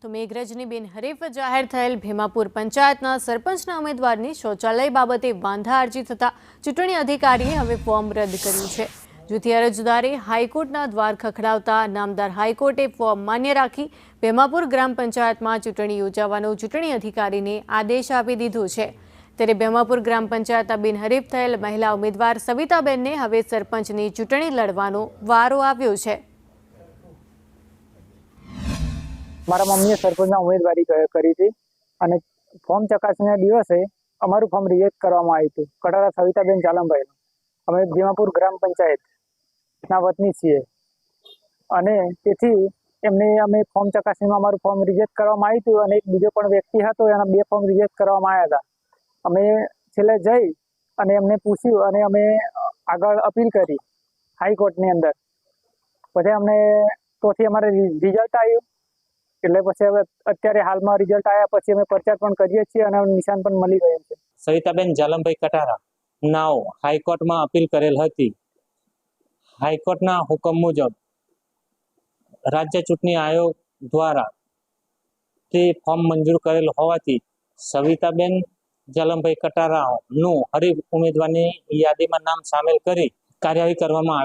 તો મેઘરજની બિનહરીફ જાહેર થયેલ ભીમાપુર પંચાયતના સરપંચના ઉમેદવારની શૌચાલય બાબતે વાંધા અરજી થતા ચૂંટણી અધિકારીએ હવે ફોર્મ રદ કર્યું છે। જેથી અરજદારે હાઈકોર્ટના દ્વાર ખખડાવતા નામદાર હાઈકોર્ટે ફોર્મ માન્ય રાખી ભીમાપુર ગ્રામ પંચાયતમાં ચૂંટણી યોજવાનો ચૂંટણી અધિકારીને આદેશ આપી દીધો છે। ત્યારે ભીમાપુર ગ્રામ પંચાયતના બિનહરીફ થયેલ મહિલા ઉમેદવાર સવિતાબેનને હવે સરપંચની ચૂંટણી લડવાનો વારો આવ્યો છે। મારા મમ્મીએ સરપંચના ઉમેદવારી કરી હતી અને ફોર્મ ચકાસણીના દિવસે અમારું ફોર્મ રિજેક્ટ કરવામાં આવ્યું હતું। કટારા સવિતાબેન જાલમભાઈ, અમે ભીમાપુર ગ્રામ પંચાયતના વતની છીએ અને તેથી અમે ફોર્મ ચકાસણીમાં અમારું ફોર્મ રિજેક્ટ કરવામાં આવ્યું હતું અને એક બીજો પણ વ્યક્તિ હતો, એના 2 ફોર્મ રિજેક્ટ કરવામાં આવ્યા હતા। અમે છેલ્લે જઈ અને એમને પૂછ્યું અને અમે આગળ અપીલ કરી હાઈકોર્ટની અંદર। પછી અમને તોથી અમારે રિઝલ્ટ આવ્યું, એટલે પછી હવે અત્યારે હાલમાં રિઝલ્ટ આવ્યા પછી અમે પ્રચાર પણ કરીએ છીએ અને નિશાન પણ મળી ગયું છે। સવિતાબેન જાલમભાઈ કટારા નાઓ હાઈકોર્ટમાં અપીલ કરેલ હતી। હાઈકોર્ટના હુકમ મુજબ રાજ્ય ચૂંટણી આયોગ દ્વારા તે ફોર્મ મંજૂર કરેલ હોવાથી સવિતાબેન જાલમભાઈ કટારાનું હરીફ ઉમેદવારની યાદીમાં નામ સામેલ કરી કાર્યવાહી કરવામાં આવી।